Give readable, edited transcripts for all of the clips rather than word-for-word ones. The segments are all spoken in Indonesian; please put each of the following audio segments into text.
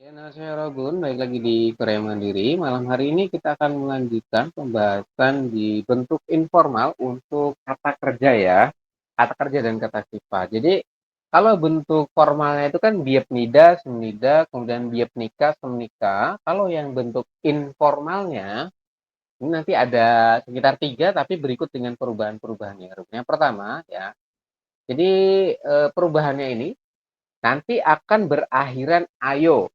Ya, saya Rogun, baik lagi di Korea Mandiri. Malam hari ini kita akan melanjutkan pembahasan di bentuk informal untuk kata kerja ya. Kata kerja dan kata sifat. Jadi, kalau bentuk formalnya itu kan biep nida, semnida, kemudian biep nikah, semnika. Kalau yang bentuk informalnya, ini nanti ada sekitar tiga, tapi berikut dengan perubahan-perubahannya. Yang pertama, ya. Jadi, perubahannya ini nanti akan berakhiran ayo.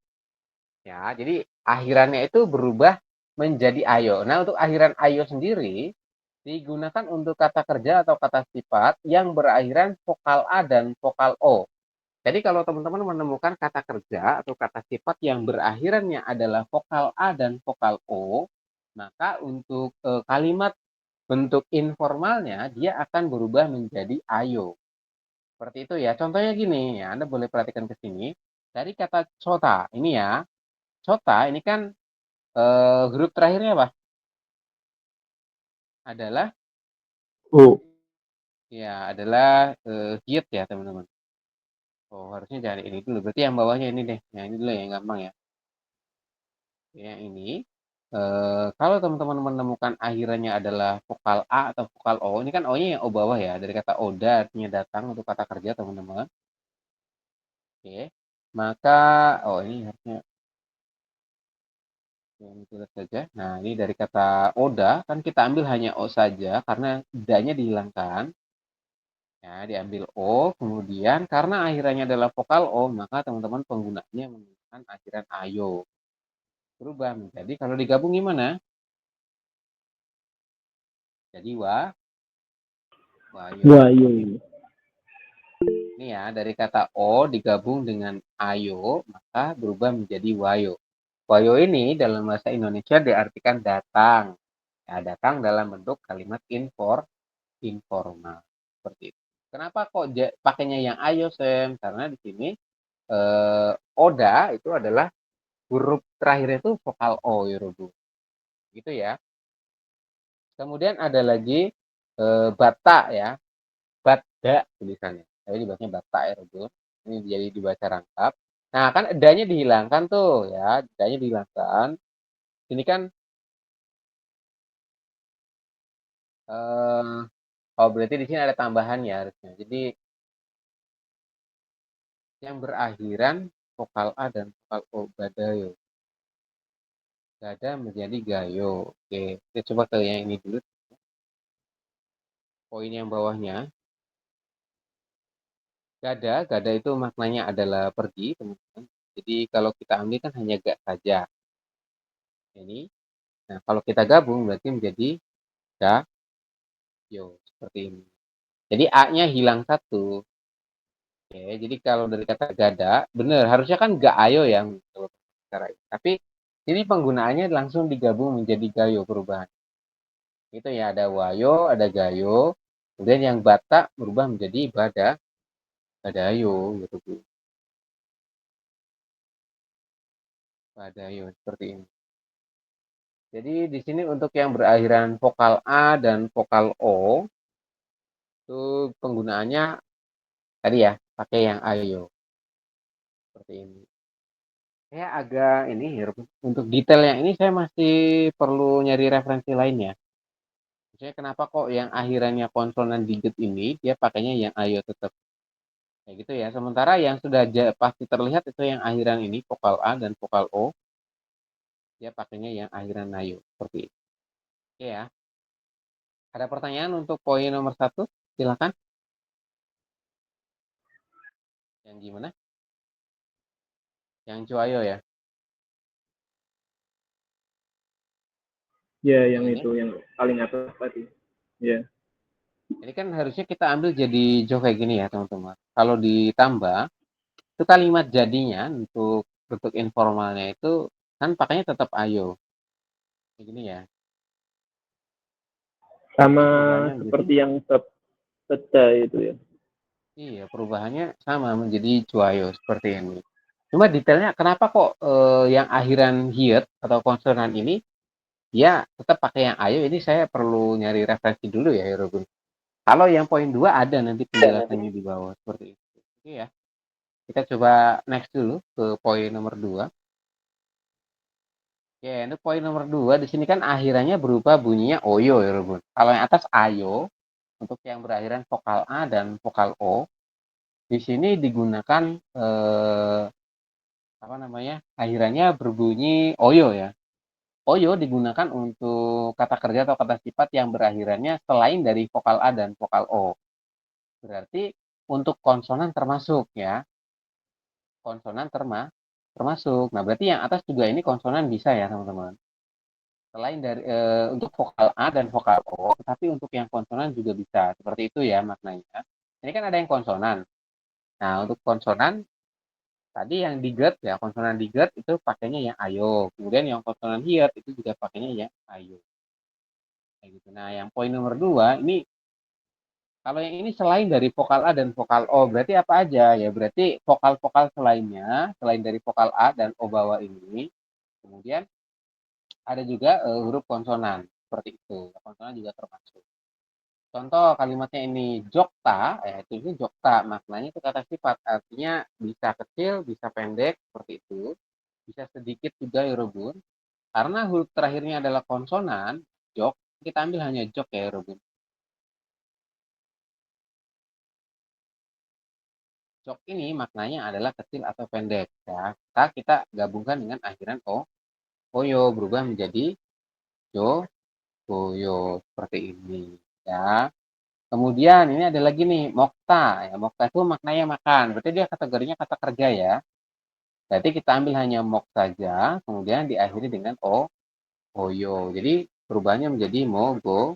Ya, jadi akhirannya itu berubah menjadi ayo. Nah, untuk akhiran ayo sendiri digunakan untuk kata kerja atau kata sifat yang berakhiran vokal A dan vokal O. Jadi kalau teman-teman menemukan kata kerja atau kata sifat yang berakhirannya adalah vokal A dan vokal O, maka untuk kalimat bentuk informalnya dia akan berubah menjadi ayo. Seperti itu ya. Contohnya gini ya, Anda boleh perhatikan ke sini. Dari kata sota, ini ya. Sota ini kan huruf terakhirnya apa? Adalah Oh, adalah hit ya teman-teman. Oh harusnya jangan ini dulu. Berarti yang bawahnya ini deh. Yang ini dulu yang gampang ya. Yang ini. Kalau teman-teman menemukan akhirannya adalah vokal A atau vokal O, ini kan O-nya yang O bawah ya. Dari kata Oda artinya datang untuk kata kerja teman-teman. Oke. Maka, oh ini harusnya yang tulis saja. Nah ini dari kata Oda kan kita ambil hanya O saja karena D-nya dihilangkan. Ya, diambil O, kemudian karena akhirannya adalah vokal O, maka teman-teman penggunanya menggunakan akhiran ayo. Berubah menjadi, kalau digabung gimana? Jadi wayo. Seperti Wahyu. ini ya, dari kata O digabung dengan ayo, maka berubah menjadi wayo. Wayo ini dalam bahasa Indonesia diartikan datang. Ya, datang dalam bentuk kalimat informal. Seperti itu. Kenapa kok pakainya yang ayo, Sam? Karena di sini Oda itu adalah huruf terakhirnya itu vokal O ya Robo. Gitu ya. Kemudian ada lagi bata ya. Bada tulisannya. Tapi dibacanya bata ya Robo. Ini jadi dibaca rangkap. Nah, kan edanya dihilangkan tuh ya. Edanya dihilangkan. Ini kan eh oh berarti di sini ada tambahan ya harusnya. Jadi yang berakhiran vokal A dan vokal O badayo. Gada menjadi gayo. Oke, kita coba ke yang ini dulu. Poin yang bawahnya. Gada itu maknanya adalah pergi, teman-teman. Jadi kalau kita ambil kan hanya gak saja. Ini. Nah, kalau kita gabung berarti menjadi yo seperti ini. Jadi A-nya hilang satu. Oke, jadi kalau dari kata gada, benar harusnya kan gak ayo yang secara ini. Tapi ini penggunaannya langsung digabung menjadi gayo perubahan. Itu ya ada wayo, ada gayo, kemudian yang bata berubah menjadi badayo gitu Bu. Badayo seperti ini. Jadi di sini untuk yang berakhiran vokal A dan vokal O itu penggunaannya tadi ya pakai yang ayo seperti ini. Saya agak ini untuk detail yang ini saya masih perlu nyari referensi lainnya. Misalnya kenapa kok yang akhirannya konsonan digit ini dia pakainya yang ayo tetap kayak gitu ya. Sementara yang sudah pasti terlihat itu yang akhiran ini vokal A dan vokal O dia pakainya yang akhiran ayo seperti itu. Oke ya. Ada pertanyaan untuk poin nomor satu? Silakan. Yang gimana? Yang cuayo ya. Ya, yang Poinnya. itu yang paling atas tadi. Ya. Ini kan harusnya kita ambil jadi jauh kayak gini ya teman-teman. Kalau ditambah, itu kalimat jadinya untuk bentuk informalnya itu kan pakainya tetap ayo. Kayak gini ya. Jadi Sama perubahannya menjadi, seperti yang peta itu ya. iya perubahannya sama menjadi cuayo seperti ini. Cuma detailnya kenapa kok yang akhiran hiat atau konsonan ini ya tetap pakai yang ayo, ini saya perlu nyari referensi dulu ya Herogun. Kalau yang poin 2 ada nanti penjelasannya di bawah seperti itu. Oke ya. Kita coba next dulu ke poin nomor 2. Oke, untuk poin nomor 2 di sini kan akhirannya berupa bunyinya oyo ya, Robun. Kalau yang atas ayo, untuk yang berakhiran vokal A dan vokal O, di sini digunakan apa namanya? Akhirannya berbunyi oyo ya. Oyo digunakan untuk kata kerja atau kata sifat yang berakhirannya selain dari vokal A dan vokal O. Berarti untuk konsonan termasuk ya. Konsonan termasuk. Nah, berarti yang atas juga ini konsonan bisa ya, teman-teman. Selain dari untuk vokal A dan vokal O, tapi untuk yang konsonan juga bisa. Seperti itu ya maknanya. Ini kan ada yang konsonan. Nah, untuk konsonan tadi yang diget ya, konsonan diget itu pakainya yang ayo. Kemudian yang konsonan hiat itu juga pakainya yang ayo. Kayak gitu. Nah, yang poin nomor 2 ini kalau yang ini selain dari vokal A dan vokal O, berarti apa aja? Ya berarti vokal-vokal selainnya, selain dari vokal A dan O bawah ini, kemudian ada juga huruf konsonan seperti itu. Konsonan juga termasuk. Contoh kalimatnya ini jokta, itu ini jokta maknanya itu kata sifat, artinya bisa kecil, bisa pendek seperti itu, bisa sedikit juga Yorobun. Karena huruf terakhirnya adalah konsonan, jok, kita ambil hanya jok ya Yorobun. Jok ini maknanya adalah kecil atau pendek ya. Kita gabungkan dengan akhiran o, oyo berubah menjadi jo, boyo seperti ini ya. Kemudian ini ada lagi nih mokta ya. Mokta itu maknanya makan. Berarti dia kategorinya kata kerja ya. Berarti kita ambil hanya mok saja, kemudian diakhiri dengan o, oyo. Jadi perubahannya menjadi mogo,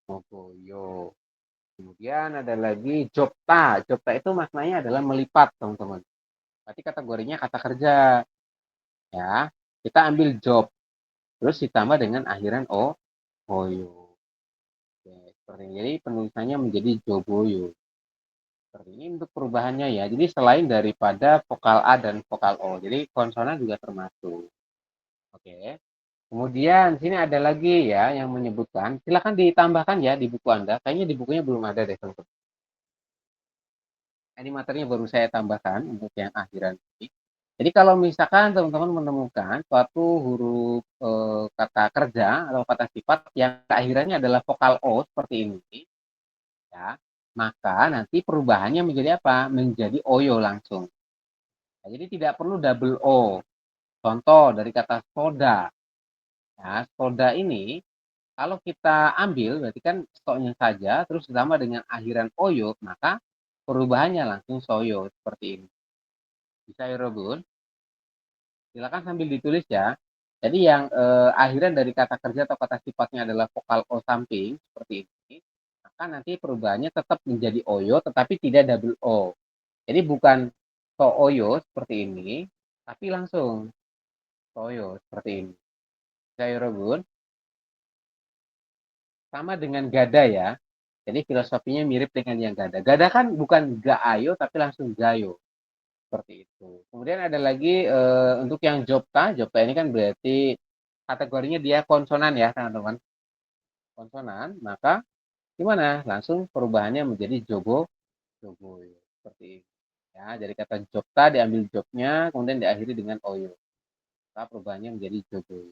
mogoyo. Kemudian ada lagi jopta. Jopta itu maknanya adalah melipat, teman-teman. Berarti kategorinya kata kerja ya. Kita ambil job, terus ditambah dengan akhiran o, oyo. Oke, seperti ini. Jadi penulisannya menjadi joboyo. Seperti ini untuk perubahannya ya. Jadi selain daripada vokal A dan vokal O. Jadi konsonan juga termasuk. Oke. Kemudian sini ada lagi ya yang menyebutkan. Silakan ditambahkan ya di buku Anda. Kayaknya di bukunya belum ada deh, teman-teman. Ini materinya baru saya tambahkan untuk yang akhiran ini. Jadi kalau misalkan teman-teman menemukan suatu huruf kata kerja atau kata sifat yang akhirannya adalah vokal O seperti ini, ya, maka nanti perubahannya menjadi apa? Menjadi oyo langsung. Nah, jadi tidak perlu double O. Contoh dari kata soda. Ya, soda ini kalau kita ambil berarti kan stoknya saja terus ditambah dengan akhiran oyo, maka perubahannya langsung soyo seperti ini. Bisa ya Robun? Silakan sambil ditulis ya. Jadi yang akhiran dari kata kerja atau kata sifatnya adalah vokal O samping seperti ini, maka nanti perubahannya tetap menjadi oyo tetapi tidak double O. Jadi bukan so oyo seperti ini, tapi langsung soyo seperti ini. Jairobun sama dengan gada ya. Jadi filosofinya mirip dengan yang gada. Gada kan bukan ga ayo tapi langsung gayo seperti itu. Kemudian ada lagi untuk yang jopta. Jopta ini kan berarti kategorinya dia konsonan ya teman-teman. Konsonan, maka gimana? Langsung perubahannya menjadi jogo, jogo seperti ini. Ya, dari kata jopta diambil jobnya, kemudian diakhiri dengan oyo. Maka perubahannya menjadi jogo.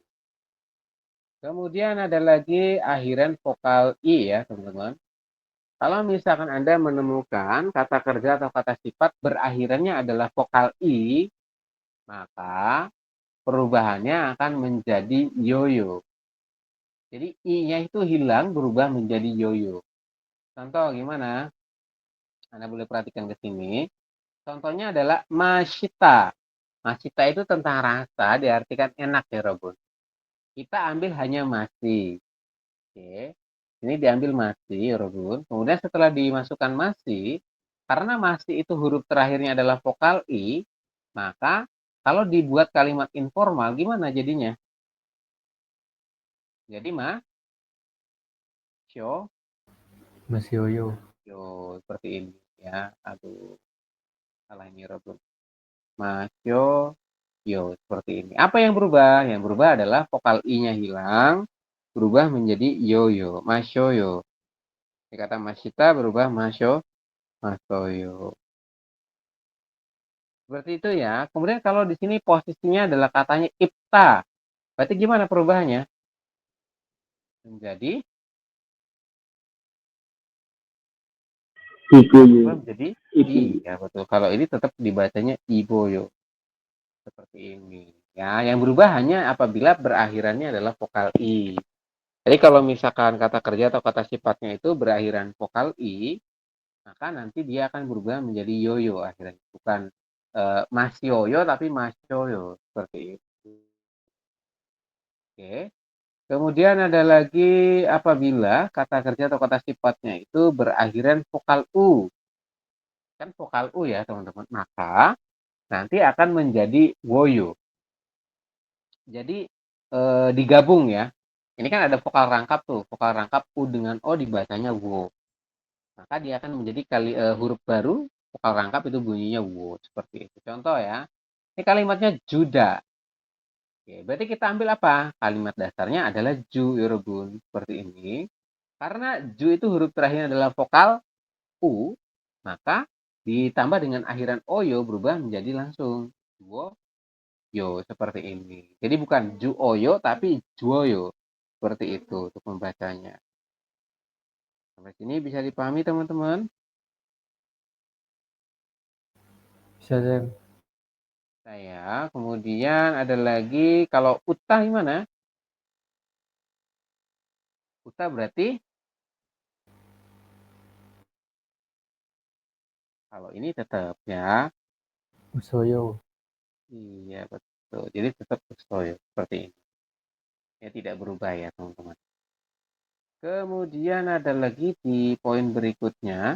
Kemudian ada lagi akhiran vokal i ya teman-teman. Kalau misalkan Anda menemukan kata kerja atau kata sifat berakhirannya adalah vokal i, maka perubahannya akan menjadi yoyo. Jadi i-nya itu hilang berubah menjadi yoyo. Contoh gimana? Anda boleh perhatikan ke sini. Contohnya adalah masita. Masita itu tentang rasa diartikan enak ya Robun. Kita ambil hanya masih. Oke. Ini diambil masih, Robun. Kemudian setelah dimasukkan masih, karena masih itu huruf terakhirnya adalah vokal i, maka kalau dibuat kalimat informal gimana jadinya? Jadi syo, Mas Yoyo. yo seperti ini ya. Aduh, salah ini Robun. Masyo, yo seperti ini. Apa yang berubah? Yang berubah adalah vokal i-nya hilang, berubah menjadi yo-yo, masyoyo. Kata masita berubah masoyo. Seperti itu ya. Kemudian kalau di sini posisinya adalah katanya ipta. Berarti gimana perubahannya? Menjadi berubah Iboyo. menjadi Iboyo. iya betul. Kalau ini tetap dibacanya iboyo seperti ini. Ya, yang berubah hanya apabila berakhirannya adalah vokal i. Jadi kalau misalkan kata kerja atau kata sifatnya itu berakhiran vokal i, maka nanti dia akan berubah menjadi yoyo akhirnya. Bukan mas yoyo tapi mas yoyo seperti itu. Oke. Kemudian ada lagi apabila kata kerja atau kata sifatnya itu berakhiran vokal u. Kan vokal u ya teman-teman. Maka nanti akan menjadi woyo. Jadi digabung ya. Ini kan ada vokal rangkap tuh. Vokal rangkap u dengan o dibacanya wo. Maka dia akan menjadi huruf baru. Vokal rangkap itu bunyinya wo. Seperti itu. Contoh ya. Ini kalimatnya juda. Oke, berarti kita ambil apa? Kalimat dasarnya adalah ju, yorobun. Seperti ini. Karena ju itu huruf terakhirnya adalah vokal u, maka ditambah dengan akhiran oyo berubah menjadi langsung wo yo seperti ini. Jadi bukan ju oyo tapi juoyo. Seperti itu untuk membacanya. Sampai sini bisa dipahami teman-teman? Bisa, Sam. Saya, kemudian ada lagi kalau uta gimana? Uta berarti kalau ini tetap ya. Usoyo. Iya betul. Jadi tetap usoyo seperti ini. Ya tidak berubah ya teman-teman. Kemudian ada lagi di poin berikutnya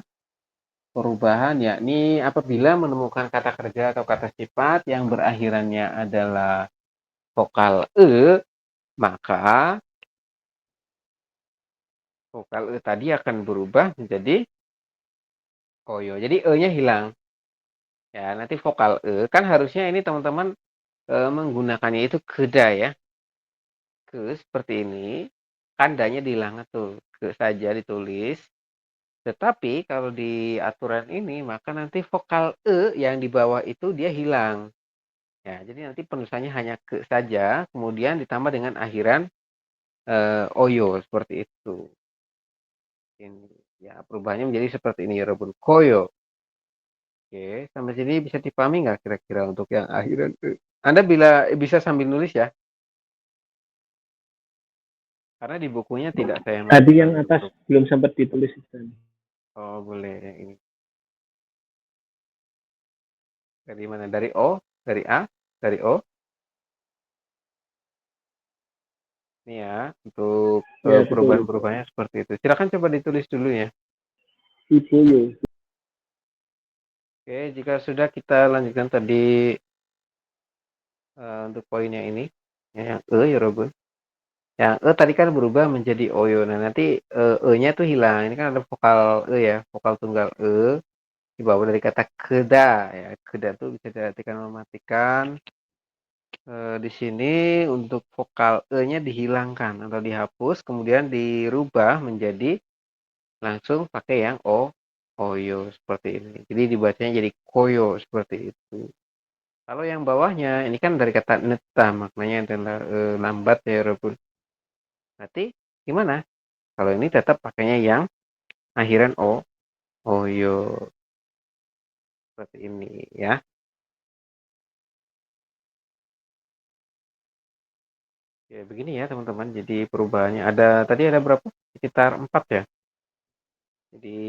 perubahan yakni apabila menemukan kata kerja atau kata sifat yang berakhirannya adalah vokal maka vokal tadi akan berubah menjadi oyo. Jadi nya hilang. Ya, nanti vokal kan harusnya ini teman-teman menggunakannya itu keda ya. Ke seperti ini. Kandanya dihilangkan tuh. Ke saja ditulis. Tetapi kalau di aturan ini maka nanti vokal yang di bawah itu dia hilang. Ya, jadi nanti penulisannya hanya ke saja, kemudian ditambah dengan akhiran oyo seperti itu. Ini ya perubahannya menjadi seperti ini ya Robun. Koyo. Oke, sampai sini bisa dipahami nggak kira-kira untuk yang akhiran Anda bisa sambil nulis ya, karena di bukunya tidak saya Tadi masukkan yang atas untuk belum sempat ditulis. oh boleh yang ini dari mana dari O dari A dari O ini ya untuk Ya betul. perubahan-perubahannya seperti itu. Silakan coba ditulis dulu ya. Iboyo. Oke, jika sudah kita lanjutkan tadi untuk poinnya ini ya, yang ya Robun. Yang tadi kan berubah menjadi oyo. Nah, nanti nya tuh hilang. Ini kan ada vokal ya, vokal tunggal di bawah dari kata keda ya. Keda tuh bisa diartikan mematikan. Di sini untuk vokal nya dihilangkan atau dihapus, kemudian dirubah menjadi langsung pakai yang oyo seperti ini. Jadi dibacanya jadi koyo seperti itu. Kalau yang bawahnya ini kan dari kata neta maknanya adalah lambat ya Robun. Berarti gimana? Kalau ini tetap pakainya yang akhiran oyo seperti ini ya. Ya begini ya teman-teman. Jadi perubahannya ada tadi ada berapa? Sekitar 4 ya. Jadi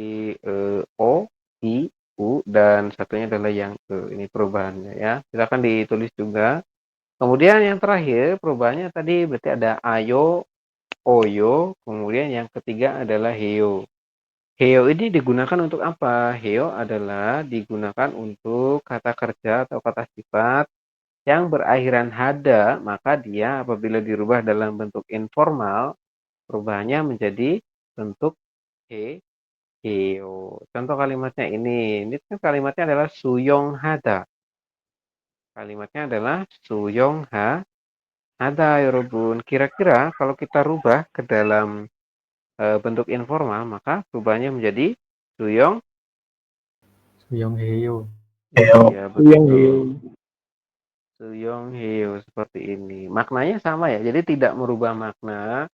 o, i, u dan satunya adalah yang ini perubahannya ya. Silakan ditulis juga. Kemudian yang terakhir perubahannya tadi berarti ada ayo, oyo, kemudian yang ketiga adalah heo. Heo ini digunakan untuk apa? Heo adalah digunakan untuk kata kerja atau kata sifat yang berakhiran hada, maka dia apabila dirubah dalam bentuk informal, perubahannya menjadi bentuk heo. Contoh kalimatnya ini kan kalimatnya adalah suyong hada. Kalimatnya adalah suyong hada, yorobun. Kira-kira kalau kita rubah ke dalam bentuk informal, maka perubahannya menjadi suyong. Suyong Heyo. Iya Yang betul. Suyong heo seperti ini. Maknanya sama ya. Jadi tidak merubah makna,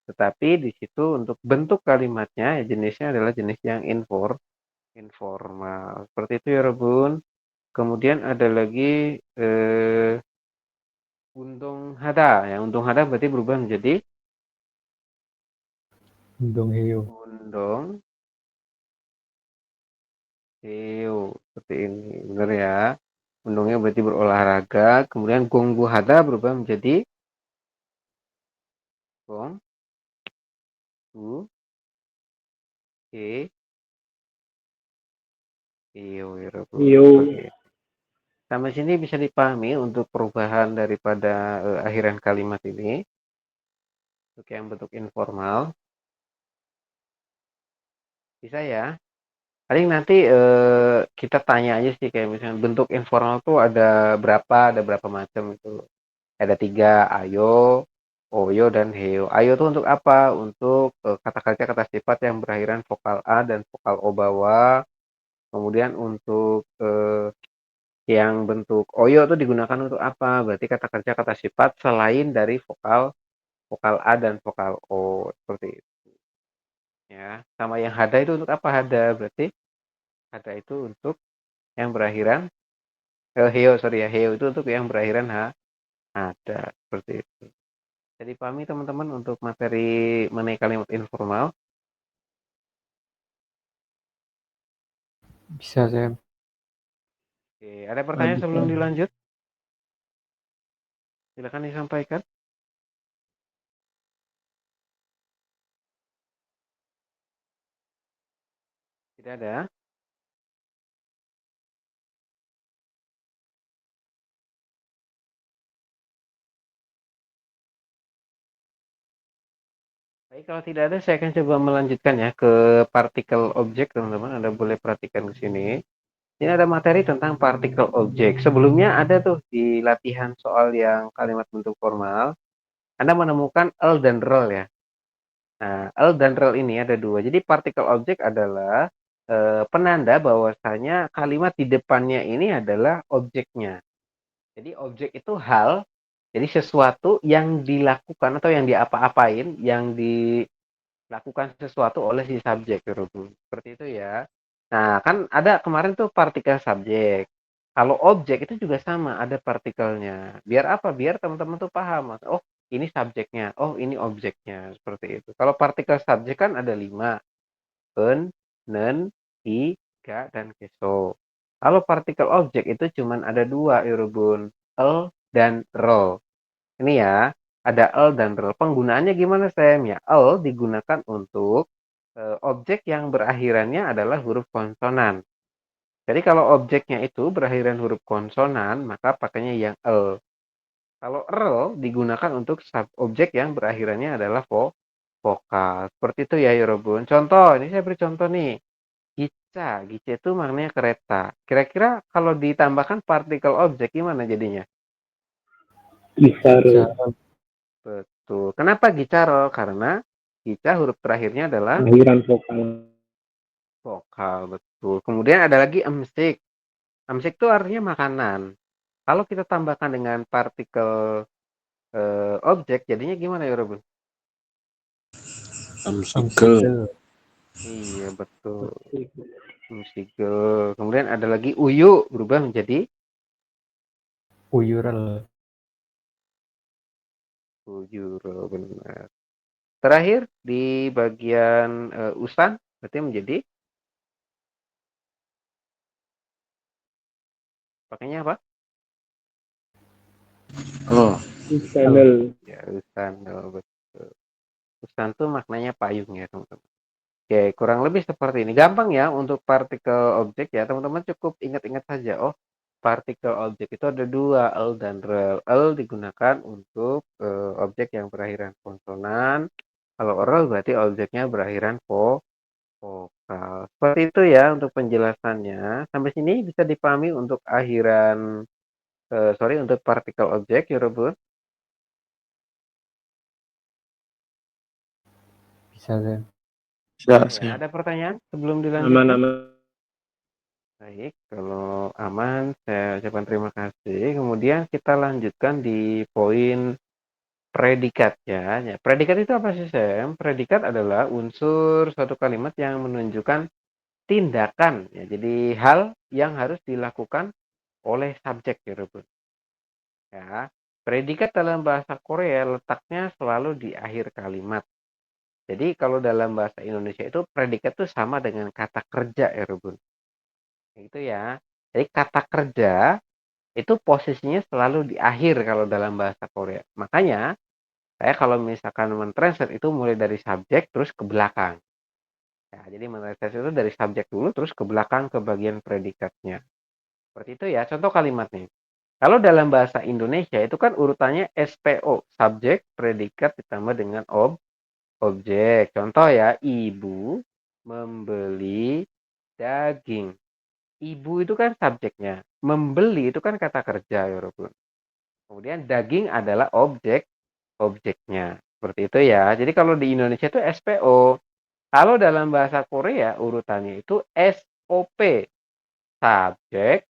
tetapi di situ untuk bentuk kalimatnya jenisnya adalah jenis yang informal. Seperti itu ya Rebun. Kemudian ada lagi untung hada. Ya, untung hada berarti berubah menjadi Undong heo. undong heo. Seperti ini. Benar ya. Undongnya berarti berolahraga. Kemudian gonggu hada berubah menjadi gong gu he heo ya Rebun. Yo. Seperti itu. Sampai sini bisa dipahami untuk perubahan daripada akhiran kalimat ini untuk yang bentuk informal. Bisa ya. Paling nanti kita tanya aja sih kayak misalnya bentuk informal tuh ada berapa macam itu. Ada 3, ayo, oyo, dan heo. Ayo tuh untuk apa? Untuk kata kerja kata sifat yang berakhiran vokal A dan vokal O bawah. Kemudian untuk yang bentuk oyo tuh digunakan untuk apa? Berarti kata kerja kata sifat selain dari vokal A dan vokal O seperti itu ya. Sama yang hada itu untuk apa? Hada berarti hada itu untuk yang berakhiran heo sorry ya, heo itu untuk yang berakhiran hada seperti itu. Jadi pahami teman-teman untuk materi mengenai kalimat informal. Bisa Sam. Oke, ada pertanyaan sebelum Bisa. dilanjut? Silakan disampaikan. Tidak ada. Baik, kalau tidak ada saya akan coba melanjutkan ya ke partikel objek teman-teman. Anda boleh perhatikan ke sini. Ini ada materi tentang partikel objek. Sebelumnya ada tuh di latihan soal yang kalimat bentuk formal. Anda menemukan L dan RL ya. Nah, L dan RL ini ada dua. Jadi partikel objek adalah penanda bahwasanya kalimat di depannya ini adalah objeknya. Jadi objek itu hal, jadi sesuatu yang dilakukan atau yang diapa-apain, yang dilakukan sesuatu oleh si subjek, seperti itu ya. Nah, kan ada kemarin tuh partikel subjek. Kalau objek itu juga sama, ada partikelnya. Biar apa? Biar teman-teman tuh paham. Oh, ini subjeknya. Oh, ini objeknya. Seperti itu. Kalau partikel subjek kan ada 5. En, nen, i, ga, dan keso. Kalau partikel objek itu cuma ada 2, Eurobun. El dan rel. Ini ya, ada el dan rel. Penggunaannya gimana, Sam? Ya, el digunakan untuk objek yang berakhirannya adalah huruf konsonan. Jadi kalau objeknya itu berakhiran huruf konsonan, maka pakainya yang el. Kalau rel digunakan untuk objek yang berakhirannya adalah vokal. Seperti itu ya, Yorobun. Contoh, ini saya beri contoh nih. Gica, gica itu maknanya kereta. Kira-kira kalau ditambahkan partikel objek gimana jadinya? Gitar. Bisa. Betul. Kenapa gicarol? Karena gica huruf terakhirnya adalah Akhiran vokal. vokal, betul. Kemudian ada lagi emsik. Emsik itu artinya makanan. Kalau kita tambahkan dengan partikel objek, jadinya gimana ya, Robin? Amsikel. Iya, betul. Emsigel. Kemudian ada lagi uyu, berubah menjadi Uyural. uyur, benar. Terakhir, di bagian usan, berarti menjadi, pakainya apa? Oh, Channel. Ya, usan, betul. Usan itu maknanya payung ya, teman-teman. Oke, kurang lebih seperti ini. Gampang ya untuk partikel objek ya. Teman-teman cukup ingat-ingat saja. Oh, partikel objek itu ada 2, L dan rel. L digunakan untuk objek yang berakhiran konsonan. Kalau rel berarti objeknya berakhiran vokal. Seperti itu ya untuk penjelasannya. Sampai sini bisa dipahami untuk untuk partikel objek ya, Robert. Bisa Sam. bisa Ya, saya. ada pertanyaan sebelum dilanjutkan? Nama-nama. Baik, kalau aman, saya ucapkan terima kasih. Kemudian kita lanjutkan di poin predikat ya. Ya, predikat itu apa sih, Sam? Predikat adalah unsur suatu kalimat yang menunjukkan tindakan. Ya, jadi hal yang harus dilakukan oleh subjek ya, Rubun. Ya, predikat dalam bahasa Korea letaknya selalu di akhir kalimat. Jadi kalau dalam bahasa Indonesia itu predikat itu sama dengan kata kerja ya, Rubun. Itu ya. Jadi kata kerja itu posisinya selalu di akhir kalau dalam bahasa Korea. Makanya saya kalau misalkan mentranslate itu mulai dari subjek terus ke belakang. Ya, jadi mentranslate itu dari subjek dulu terus ke belakang ke bagian predikatnya. Seperti itu ya, contoh kalimatnya. Kalau dalam bahasa Indonesia itu kan urutannya SPO, subjek, predikat ditambah dengan objek. Contoh ya, ibu membeli daging. Ibu itu kan subjeknya. Membeli itu kan kata kerja ya, Bro. Kemudian daging adalah objeknya. Seperti itu ya. Jadi kalau di Indonesia itu SPO. Kalau dalam bahasa Korea urutannya itu SOP. Subjek,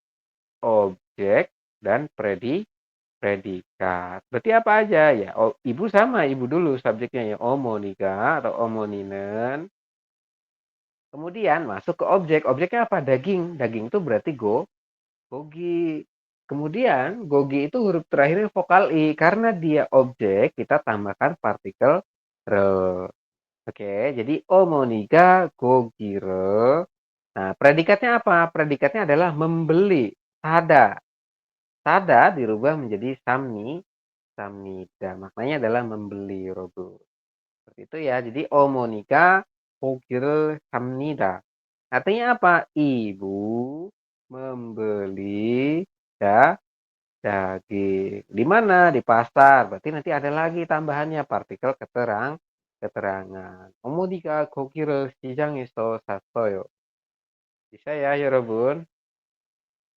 objek, dan predikat. Berarti apa aja ya? Oh, ibu sama, ibu dulu subjeknya ya. Omonika atau omoninen. Kemudian masuk ke objek. Objeknya apa? Daging. Daging itu berarti gogi. Kemudian gogi itu huruf terakhirnya vokal i. Karena dia objek, kita tambahkan partikel re. Oke, jadi omoniga gogire. Nah, predikatnya apa? Predikatnya adalah membeli. Tada. Tada dirubah menjadi samnida. Maknanya adalah membeli, Robo. Seperti itu ya. Jadi omonika gogire samnida. Artinya apa? Ibu membeli daging. Di mana? Di pasar. Berarti nanti ada lagi tambahannya partikel keterangan. Omodika kokiro 시장에서 샀어요. Bisa ya, Yorobun?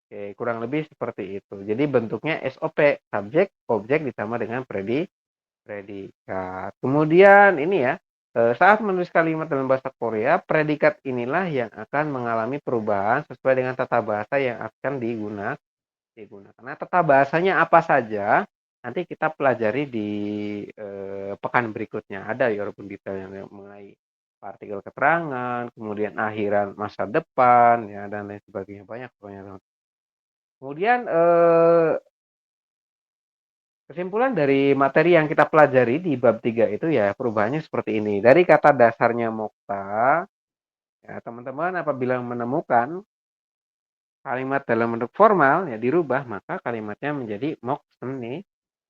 Oke, kurang lebih seperti itu. Jadi bentuknya SOP, subjek, objek ditambah dengan predikat. Kemudian ini ya, saat menulis kalimat dalam bahasa Korea, predikat inilah yang akan mengalami perubahan sesuai dengan tata bahasa yang akan digunakan. Nah, tata bahasanya apa saja? Nanti kita pelajari di pekan berikutnya. Ada ya walaupun detail yang mengenai partikel keterangan, kemudian akhiran masa depan, ya dan lain sebagainya banyak pokoknya. Kemudian kesimpulan dari materi yang kita pelajari di bab 3 itu ya perubahannya seperti ini. Dari kata dasarnya mokta, ya teman-teman apabila menemukan kalimat dalam bentuk formal ya dirubah maka kalimatnya menjadi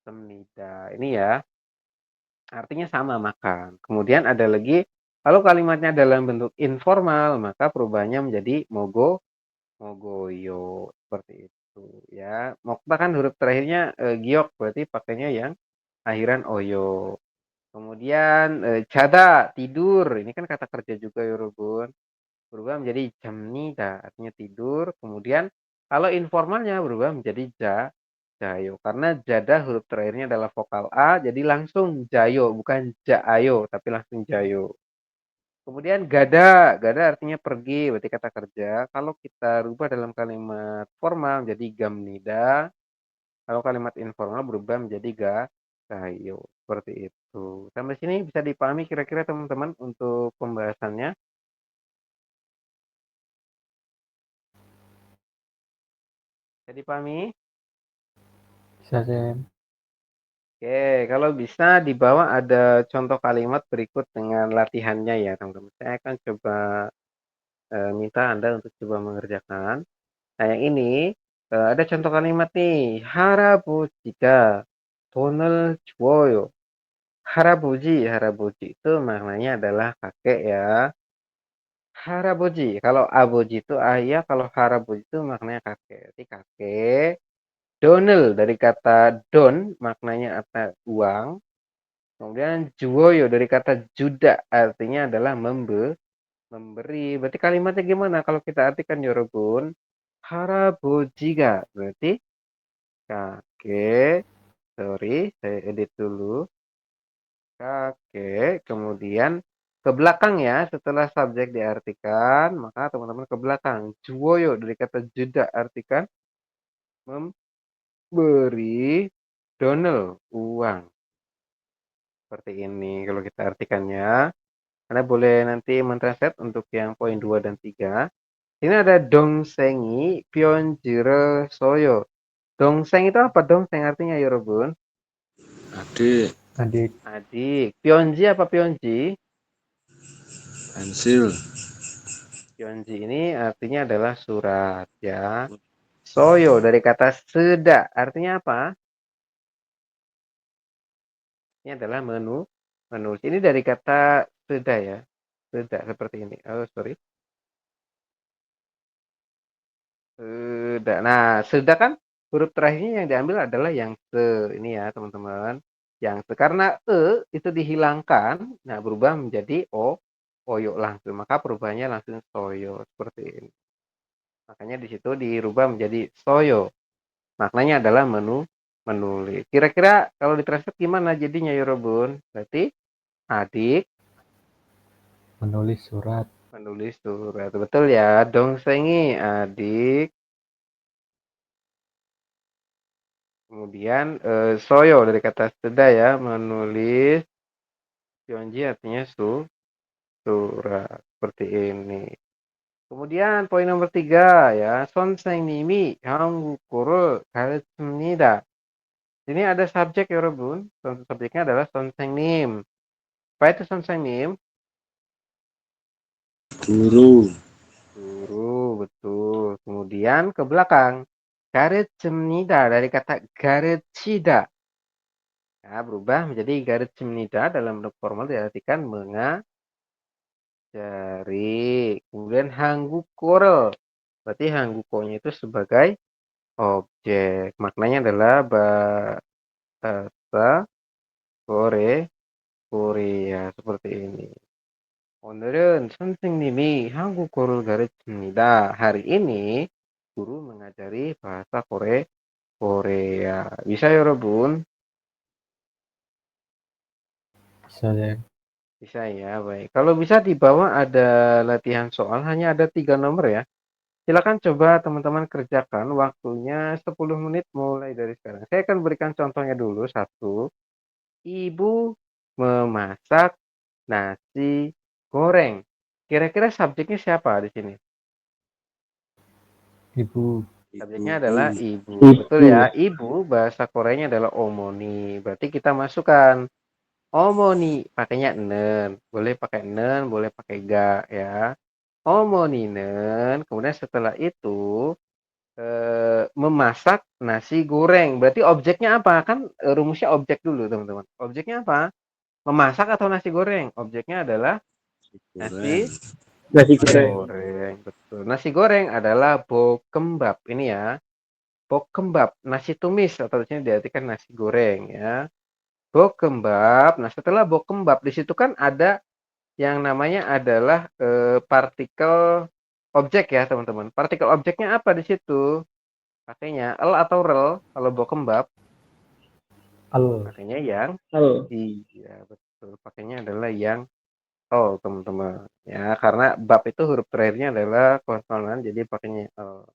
semnida. Ini ya artinya sama makan. Kemudian ada lagi kalau kalimatnya dalam bentuk informal maka perubahannya menjadi mogoyo seperti itu ya. Mokta kan huruf terakhirnya giok berarti pakainya yang akhiran oyo. Kemudian cada tidur ini kan kata kerja juga ya Rubun. Berubah menjadi jamnida artinya tidur. Kemudian kalau informalnya berubah menjadi jayo karena jada huruf terakhirnya adalah vokal a jadi langsung jayo bukan jaayo tapi langsung jayo. Kemudian gada artinya pergi berarti kata kerja. Kalau kita rubah dalam kalimat formal menjadi gamnida. Kalau kalimat informal berubah menjadi gayo seperti itu. Sampai sini bisa dipahami kira-kira teman-teman untuk pembahasannya. Bisa dipahami? Bisa, Sam. Oke, kalau bisa di bawah ada contoh kalimat berikut dengan latihannya ya teman-teman. Saya akan coba minta Anda untuk coba mengerjakan. Nah yang ini ada contoh kalimat nih. Harabujiga 돈을 줘요. harabuji itu maknanya adalah kakek ya. Harabuji, kalau abuji itu ayah, kalau harabuji itu maknanya kakek. Jadi kakek. Donel dari kata don maknanya apa uang. Kemudian juwoyo dari kata juda artinya adalah memberi. Berarti kalimatnya gimana kalau kita artikan Yorobun? Harabojiga berarti kakek. Sorry, saya edit dulu. Kakek, kemudian ke belakang ya, setelah subjek diartikan, maka teman-teman ke belakang. Juwoyo dari kata jeda artikan memberi donel uang. Seperti ini kalau kita artikannya. Anda boleh nanti mentranslate untuk yang poin 2 dan 3. Ini ada dongsengi pyeonjire soyo. Dongseng itu apa dongseng artinya ya Robun? Adik, Adik. Adik. Pyeonji apa pyeonji? pensil, Pyeonji ini artinya adalah surat ya. Soyo dari kata seda artinya apa? Ini adalah menulis. Ini dari kata seda ya. Seda seperti ini. Oh, sorry. Seda. Nah, seda kan huruf terakhirnya yang diambil adalah yang se. Ini ya, teman-teman. Yang se. Karena itu dihilangkan, nah berubah menjadi oyo langsung. Maka perubahannya langsung soyo seperti ini. Makanya di situ dirubah menjadi soyo. Maknanya adalah menulis. Kira-kira kalau ditranslate gimana jadinya ya Robun? Berarti adik Menulis surat. menulis surat. Betul ya, dongsengi adik. Kemudian soyo dari kata seda ya, menulis. Pyeonji artinya surat. Seperti ini. Kemudian poin nomor 3 ya, 선생님이 한국어를 가르칩니다. Ini ada subjek ya Robun. Subjeknya adalah 선생님. Apa itu 선생님? guru, Guru, betul. Kemudian ke belakang. 가르칩니다 dari kata 가르치다. Ya, berubah menjadi 가르칩니다 dalam bentuk formal diartikan mengajari. Kemudian 한국어를. Berarti 한국어nya itu sebagai objek. Maknanya adalah bahasa Korea seperti ini. 오늘은 선생님이 한국어를 가르칩니다. Hari ini guru mengajari bahasa Korea. Bisa ya, 여러분? Bisa, Zen. Bisa ya, baik. Kalau bisa di bawah ada latihan soal, hanya ada 3 nomor ya. Silakan coba teman-teman kerjakan, waktunya 10 menit mulai dari sekarang. Saya akan berikan contohnya dulu. 1. Ibu memasak nasi goreng. Kira-kira subjeknya siapa di sini? Ibu. Subjeknya adalah ibu. Ibu. Betul ya, ibu bahasa Koreanya adalah omoni. Berarti kita masukkan omoni, pakainya nen. Boleh pakai nen, boleh pakai ga ya. Omoninen. Kemudian setelah itu memasak nasi goreng. Berarti objeknya apa? Kan rumusnya objek dulu, teman-teman. Objeknya apa? Memasak atau nasi goreng? Objeknya adalah nasi Nasi goreng. goreng. Betul. Nasi goreng adalah bokembab. Ini ya. Bokembab, nasi tumis atau di sini diartikan nasi goreng ya. Bokembab. Nah, setelah bokembab di situ kan ada yang namanya adalah partikel objek ya, teman-teman. Partikel objeknya apa di situ? Pakainya el atau rel kalau bokembab? Al. Pakainya yang Al. iya, betul. Pakainya adalah yang teman-teman. Ya, karena bab itu huruf terakhirnya adalah konsonan, jadi pakainya el.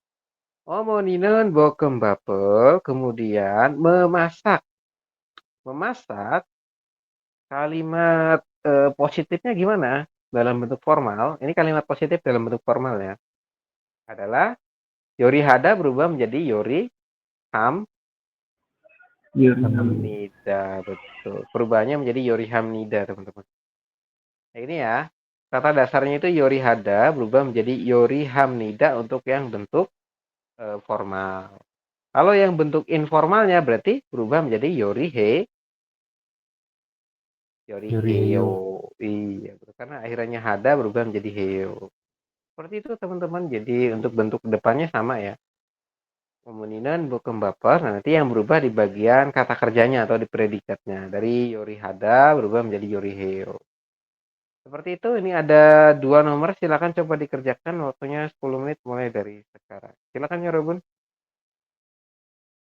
Omoninen bokembapel, kemudian memasak. Memasak kalimat positifnya gimana? Dalam bentuk formal, ini kalimat positif dalam bentuk formal ya. Adalah Yori Hada berubah menjadi Yori Hamnida, betul. Perubahannya menjadi Yori Hamnida, teman-teman. Nah, ini ya. Kata dasarnya itu Yori Hada berubah menjadi Yori Hamnida untuk yang bentuk formal. Kalau yang bentuk informalnya berarti berubah menjadi Yori Heo. Iya, karena akhirnya Hada berubah menjadi Heo. Seperti itu, teman-teman. Jadi untuk bentuk depannya sama ya. Pemeninan bukan baper. Nah, nanti yang berubah di bagian kata kerjanya atau di predikatnya. Dari Yori Hada berubah menjadi Yori Heo. Seperti itu, ini ada 2 nomor. Silakan coba dikerjakan. Waktunya 10 menit mulai dari sekarang. Silakan ya, Robun.